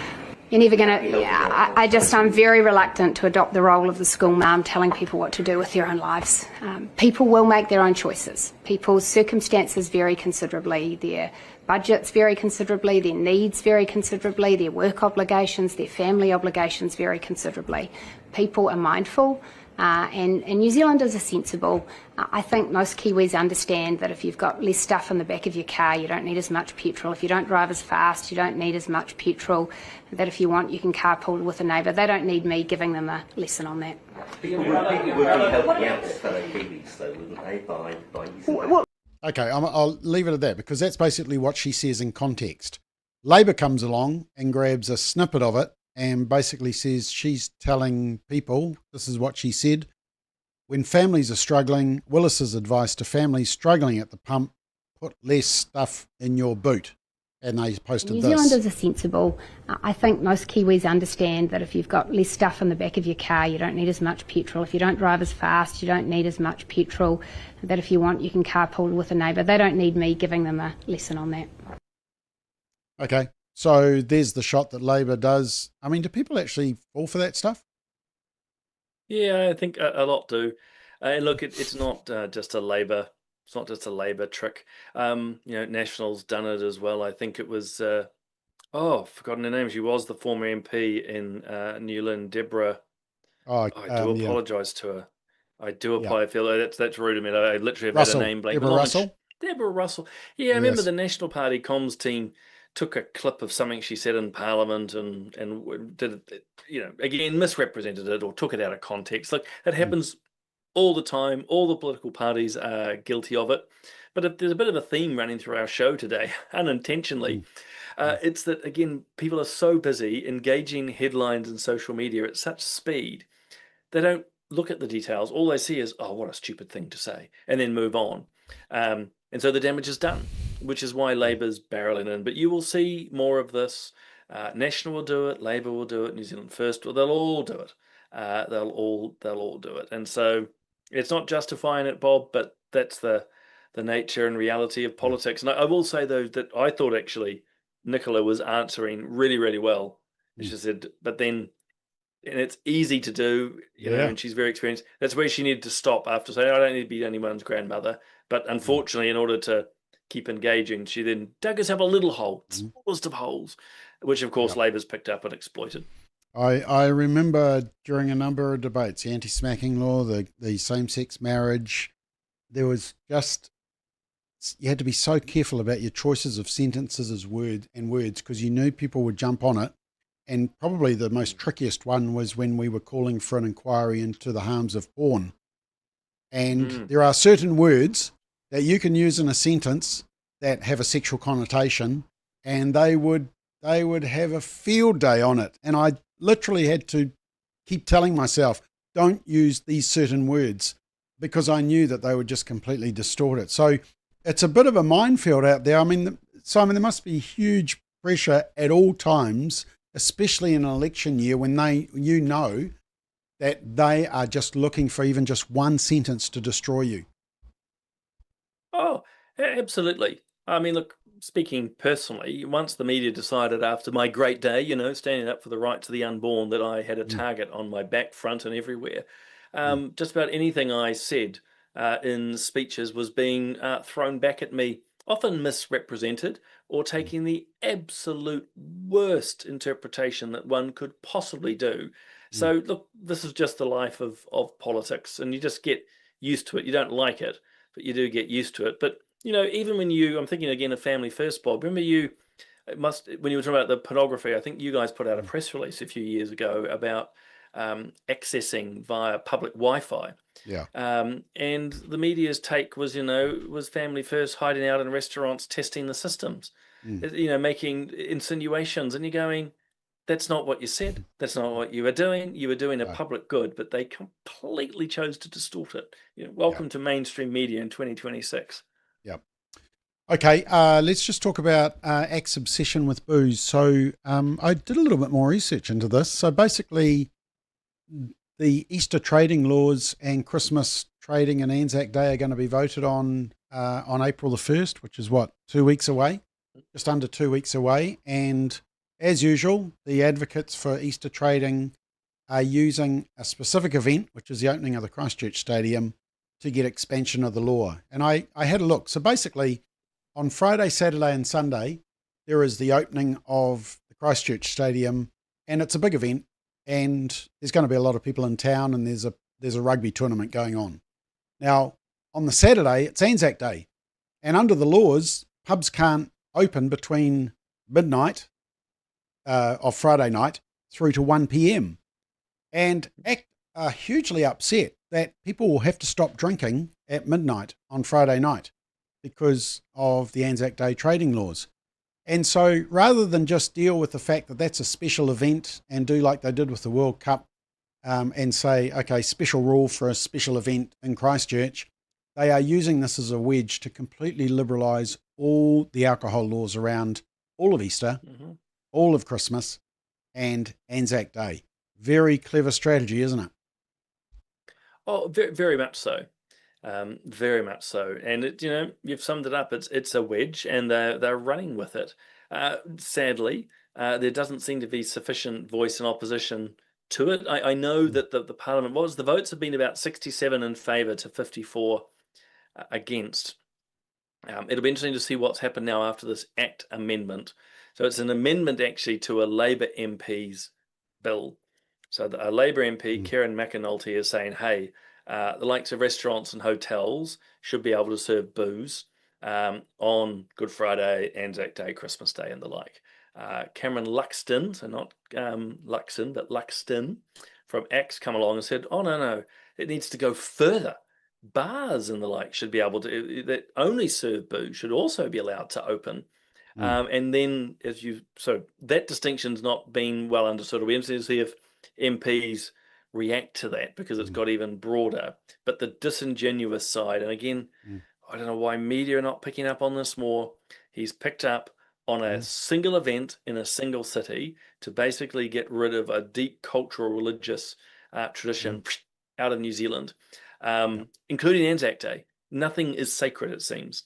You're never going to... I'm very reluctant to adopt the role of the school mum telling people what to do with their own lives. People will make their own choices. People's circumstances vary considerably. Their budgets vary considerably. Their needs vary considerably. Their work obligations, their family obligations vary considerably. People are mindful. And New Zealanders are sensible. I think most Kiwis understand that if you've got less stuff in the back of your car, you don't need as much petrol. If you don't drive as fast, you don't need as much petrol. That if you want, you can carpool with a neighbour. They don't need me giving them a lesson on that. People would be helping out their fellow Kiwis, though, wouldn't they, by using that? Okay, I'll leave it at that because that's basically what she says in context. Labor comes along and grabs a snippet of it and basically says she's telling people, this is what she said, when families are struggling, Willis's advice to families struggling at the pump, put less stuff in your boot. And they posted this. New Zealanders are sensible. I think most Kiwis understand that if you've got less stuff in the back of your car, you don't need as much petrol. If you don't drive as fast, you don't need as much petrol. That if you want, you can carpool with a neighbour. They don't need me giving them a lesson on that. Okay. So there's the shot that Labor does. I mean, do people actually fall for that stuff? Yeah, I think a lot do. And look, it's not just a Labor. It's not just a Labor trick. National's done it as well. I think it was. I've forgotten her name. She was the former MP in Newland, Deborah. I do apologise to her. I do apologize. I feel that's rude of me. I literally have Russell. had a name blank. Deborah Russell. Deborah Russell. Yeah, I remember the National Party comms team took a clip of something she said in Parliament and did it, again, misrepresented it or took it out of context. Like, it happens all the time. All the political parties are guilty of it. But if there's a bit of a theme running through our show today, unintentionally, it's that, again, people are so busy engaging headlines and social media at such speed, they don't look at the details. All they see is, oh, what a stupid thing to say, and then move on. And so the damage is done, which is why Labor's barreling in. But you will see more of this. National will do it, Labor will do it, New Zealand First, they'll all do it. They'll all do it. And so it's not justifying it, Bob, but that's the nature and reality of politics. And I will say, though, that I thought actually Nicola was answering really, really well. She said, but then, and it's easy to do, and she's very experienced. That's where she needed to stop after saying, I don't need to be anyone's grandmother. But unfortunately, in order to keep engaging, she then dug herself a little hole, smallest of holes, which, of course, Labor's picked up and exploited. I remember during a number of debates, the anti-smacking law, the same-sex marriage, there was just, you had to be so careful about your choices of sentences as words because you knew people would jump on it. And probably the most trickiest one was when we were calling for an inquiry into the harms of porn. And there are certain words that you can use in a sentence that have a sexual connotation, and they would have a field day on it. And I literally had to keep telling myself, don't use these certain words. because I knew that they would just completely distort it. So it's a bit of a minefield out there. I mean, Simon, there must be huge pressure at all times, especially in an election year when you know that they are just looking for even just one sentence to destroy you. Oh, absolutely. I mean, look, speaking personally, once the media decided after my great day, standing up for the right to the unborn, that I had a target on my back, front, and everywhere, just about anything I said in speeches was being thrown back at me, often misrepresented or taking the absolute worst interpretation that one could possibly do. So, look, this is just the life of politics, and you just get used to it. You don't like it, but you do get used to it. But even when I'm thinking again of Family First, Bob. Remember when you were talking about the pornography, I think you guys put out a press release a few years ago about accessing via public Wi-Fi. Yeah. And the media's take was Family First hiding out in restaurants, testing the systems, making insinuations, and you're going, that's not what you said. That's not what you were doing. You were doing a public good, but they completely chose to distort it. Welcome to mainstream media in 2026. Yeah. Okay, let's just talk about ACT's obsession with booze. So I did a little bit more research into this. So basically, the Easter trading laws and Christmas trading and Anzac Day are going to be voted on April the 1st, which is 2 weeks away, just under 2 weeks away. And as usual, the advocates for Easter trading are using a specific event, which is the opening of the Christchurch Stadium, to get expansion of the law. And I had a look. So basically, on Friday, Saturday and Sunday, there is the opening of the Christchurch Stadium, and it's a big event, and there's going to be a lot of people in town, and there's a rugby tournament going on. Now, on the Saturday, it's Anzac Day, and under the laws, pubs can't open between midnight of Friday night through to 1 p.m. And ACT are hugely upset that people will have to stop drinking at midnight on Friday night because of the Anzac Day trading laws. And so rather than just deal with the fact that that's a special event and do like they did with the World Cup and say, okay, special rule for a special event in Christchurch, they are using this as a wedge to completely liberalise all the alcohol laws around all of Easter, all of Christmas, and Anzac Day. Very clever strategy, isn't it? Oh, very, very much so. Very much so. And you've summed it up. It's a wedge, and they're running with it. Sadly, there doesn't seem to be sufficient voice and opposition to it. I know that the Parliament the votes have been about 67 in favour to 54 against. It'll be interesting to see what's happened now after this ACT amendment. So it's an amendment actually to a Labour MP's bill. So a Labour MP, Karen McAnulty, is saying, hey, the likes of restaurants and hotels should be able to serve booze on Good Friday, Anzac Day, Christmas Day, and the like. Cameron Luxon, so not Luxon, but Luxon from ACT's come along and said, oh, no, it needs to go further. Bars and the like should be able to, that only serve booze should also be allowed to open. And then, that distinction's not been well understood. We interested to see if MPs react to that, because it's got even broader. But the disingenuous side, and again, I don't know why media are not picking up on this more. He's picked up on a single event in a single city to basically get rid of a deep cultural religious tradition out of New Zealand, including Anzac Day. Nothing is sacred, it seems.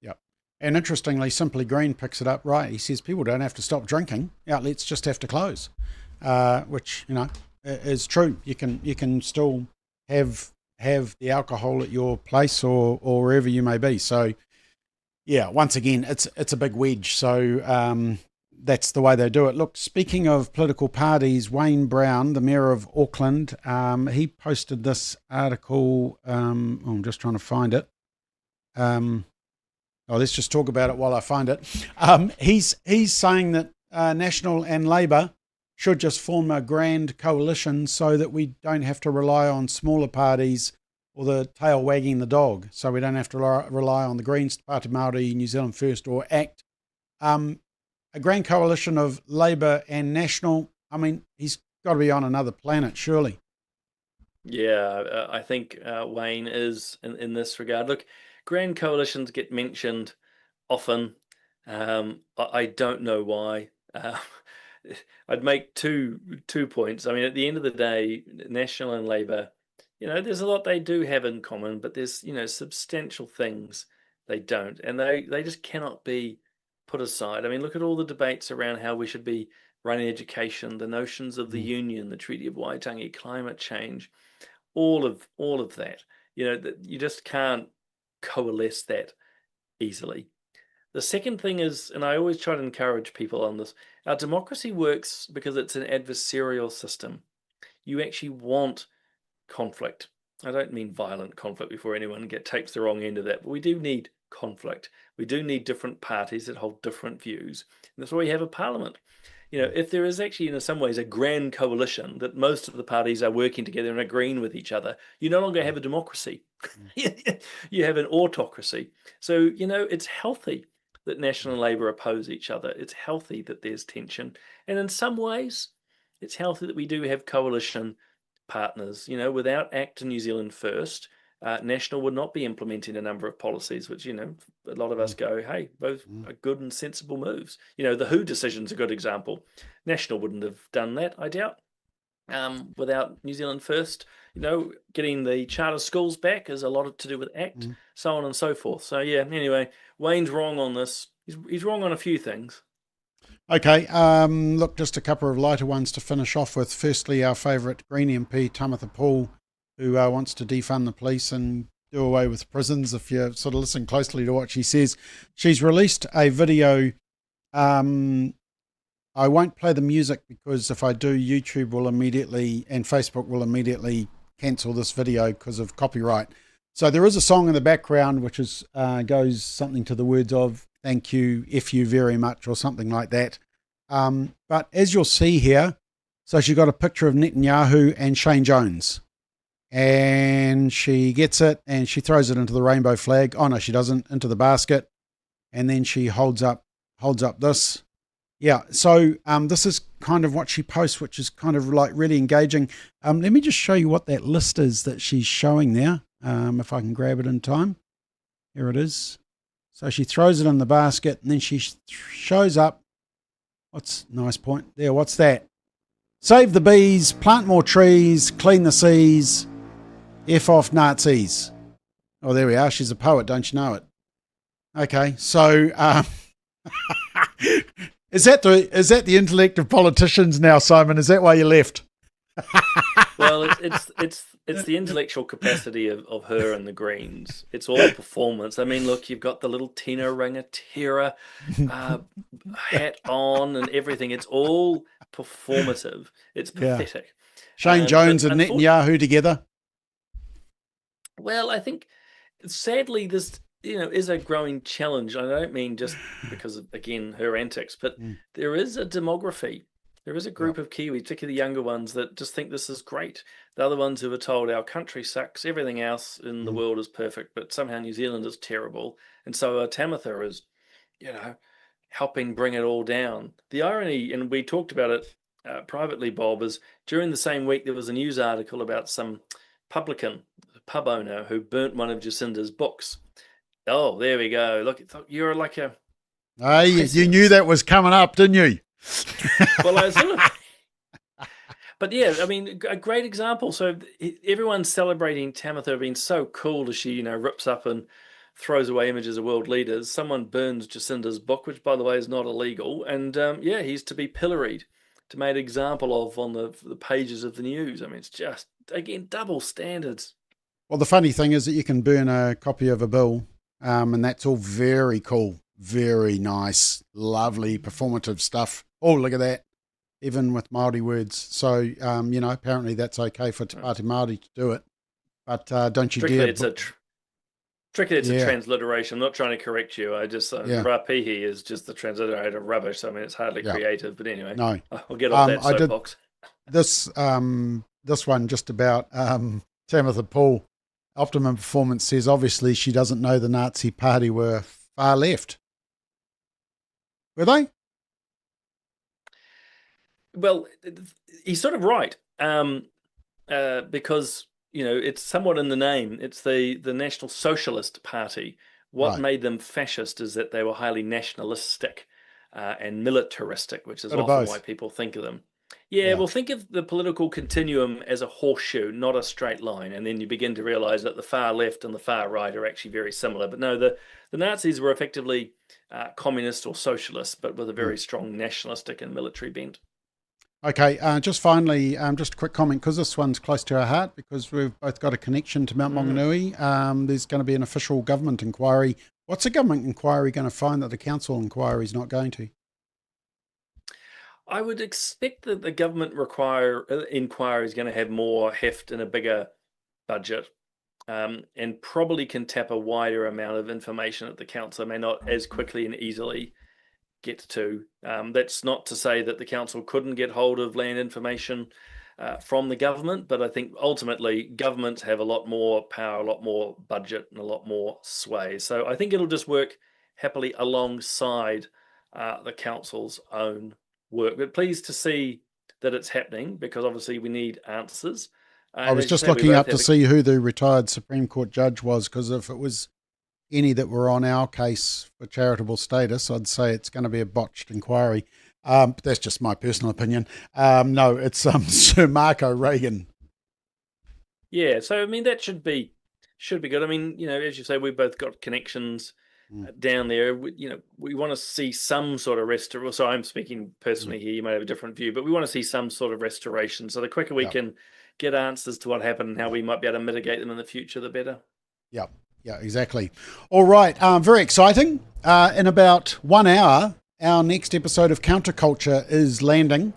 Yeah. And interestingly, Simply Green picks it up right. He says people don't have to stop drinking. Outlets just have to close, which, is true. You can still have the alcohol at your place or wherever you may be. So, yeah, once again, it's a big wedge. So that's the way they do it. Look, speaking of political parties, Wayne Brown, the Mayor of Auckland, he posted this article. I'm just trying to find it. Let's just talk about it while I find it. He's saying that National and Labour should just form a grand coalition so that we don't have to rely on smaller parties or the tail wagging the dog. So we don't have to rely on the Greens, Party Māori, New Zealand First or ACT. A grand coalition of Labour and National, I mean, he's got to be on another planet, surely. Yeah, I think Wayne is in this regard. Look, grand coalitions get mentioned often. I don't know why. I'd make two points. I mean, at the end of the day, National and Labour, there's a lot they do have in common, but there's substantial things they don't, and they just cannot be put aside. I mean, look at all the debates around how we should be running education, the notions of the union, the Treaty of Waitangi, climate change, all of that. You just can't coalesce that easily. The second thing is, and I always try to encourage people on this, our democracy works because it's an adversarial system. You actually want conflict. I don't mean violent conflict before anyone takes the wrong end of that, but we do need conflict. We do need different parties that hold different views. And that's why we have a parliament. If there is actually, in some ways, a grand coalition that most of the parties are working together and agreeing with each other, you no longer have a democracy. You have an autocracy. So, it's healthy that National and Labour oppose each other. It's healthy that there's tension. And in some ways, it's healthy that we do have coalition partners. Without ACT New Zealand First, National would not be implementing a number of policies, which, a lot of us go, hey, those are good and sensible moves. The WHO decision's a good example. National wouldn't have done that, I doubt. Without New Zealand First, getting the charter schools back is a lot to do with ACT, so on and so forth. So, yeah, anyway, Wayne's wrong on this. He's wrong on a few things. Okay, look, just a couple of lighter ones to finish off with. Firstly, our favourite Green MP, Tamatha Paul, who wants to defund the police and do away with prisons. If you sort of listen closely to what she says, she's released a video. I won't play the music because if I do, YouTube will immediately and Facebook will immediately cancel this video because of copyright. So there is a song in the background which is goes something to the words of "Thank you, F you very much" or something like that. But as you'll see here, so she got a picture of Netanyahu and Shane Jones. And she gets it and she throws it into the rainbow flag. Oh no, she doesn't, into the basket. And then she holds up this. Yeah, so this is kind of what she posts, which is kind of like really engaging. Let me just show you what that list is that she's showing there. If I can grab it in time. Here it is. So she throws it in the basket and then she shows up. What's nice point there? What's that? Save the bees, plant more trees, clean the seas, F off Nazis. Oh, there we are. She's a poet, don't you know it? Okay, so is that the intellect of politicians now, Simon? Is that why you left? Well, it's the intellectual capacity of her and the Greens. It's all performance. I mean, look, you've got the little Tina Rangatira hat on and everything. It's all performative. It's pathetic. Yeah. Shane Jones and Netanyahu together. Well, I think sadly this is a growing challenge. I don't mean just because of, again, her antics, but there is a demography. There is a group of Kiwis, particularly younger ones, that just think this is great. The other ones who are told our country sucks, everything else in the world is perfect, but somehow New Zealand is terrible. And so Tamatha is, helping bring it all down. The irony, and we talked about it privately, Bob, is during the same week there was a news article about some publican, pub owner, who burnt one of Jacinda's books. Oh, there we go. Look, you're like a... you knew that was coming up, didn't you? Well, I sort of... But yeah, I mean, a great example. So everyone's celebrating Tamatha being so cool as she, rips up and throws away images of world leaders. Someone burns Jacinda's book, which, by the way, is not illegal. And he's to be pilloried, to made an example of on the pages of the news. I mean, it's just, again, double standards. Well, the funny thing is that you can burn a copy of a bill, and that's all very cool, very nice, lovely, performative stuff. Oh, look at that. Even with Māori words. So, apparently that's okay for Te Pāti Māori to do it. But don't you dare... It's a transliteration. I'm not trying to correct you. I just... Rapihi is just the transliterated rubbish. So, I mean, it's hardly creative. But anyway, no. I'll get off that soapbox. This one just about Tamatha Paul. Optimum Performance says, obviously, she doesn't know the Nazi party were far left. Were they? Well, he's sort of right, because it's somewhat in the name. It's the National Socialist Party. What Right. made them fascist is that they were highly nationalistic and militaristic, which is Bit of often both. why people think of them. Yeah, Yeah. well, think of the political continuum as a horseshoe, not a straight line, and then you begin to realize that the far left and the far right are actually very similar. But no, the Nazis were effectively communist or socialist, but with a very strong nationalistic and military bent. Okay, just finally, just a quick comment, because this one's close to our heart, because we've both got a connection to Mount Maunganui. There's going to be an official government inquiry. What's a government inquiry going to find that the council inquiry is not going to? I would expect that the government inquiry is going to have more heft and a bigger budget, and probably can tap a wider amount of information that the council may not as quickly and easily get to. That's not to say that the council couldn't get hold of land information from the government, but I think ultimately governments have a lot more power, a lot more budget, and a lot more sway. So I think it'll just work happily alongside the council's own work. But pleased to see that it's happening, because obviously we need answers. I was just looking up to see who the retired Supreme Court judge was, because if it was any that were on our case for charitable status, I'd say it's going to be a botched inquiry. But that's just my personal opinion. No, it's Sir Marco Reagan. Yeah, so I mean that should be good. I mean, as you say, we've both got connections down there. We want to see some sort of restoration. So I'm speaking personally here. You might have a different view, but we want to see some sort of restoration. So the quicker we can get answers to what happened and how we might be able to mitigate them in the future, the better. Yeah, exactly. All right, very exciting. In about 1 hour, our next episode of Counterculture is landing,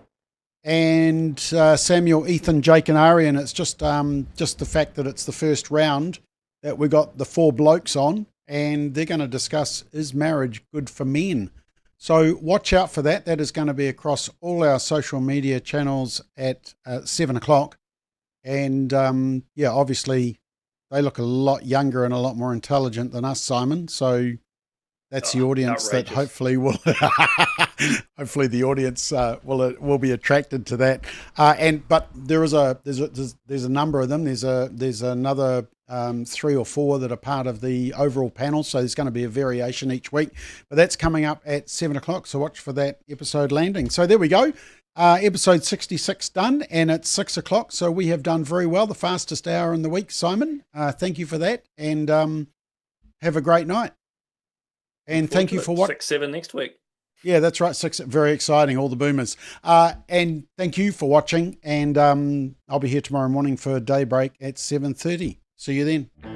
and Samuel, Ethan, Jake, and Ari, and it's just the fact that it's the first round that we got the 4 blokes on, and they're going to discuss, is marriage good for men? So watch out for that. That is going to be across all our social media channels at 7 o'clock. And obviously they look a lot younger and a lot more intelligent than us, Simon. So that's the audience outrageous. That hopefully will, hopefully the audience will be attracted to that. But there's a number of them. There's another 3 or 4 that are part of the overall panel. So there's going to be a variation each week, but that's coming up at 7 o'clock. So watch for that episode landing. So there we go. Episode 66 done, and it's 6 o'clock. So we have done very well. The fastest hour in the week, Simon. Thank you for that, and have a great night. And thank you for 6, 7 next week. Yeah, that's right. 6, very exciting. All the boomers. And thank you for watching. And I'll be here tomorrow morning for Daybreak at 7:30. See you then.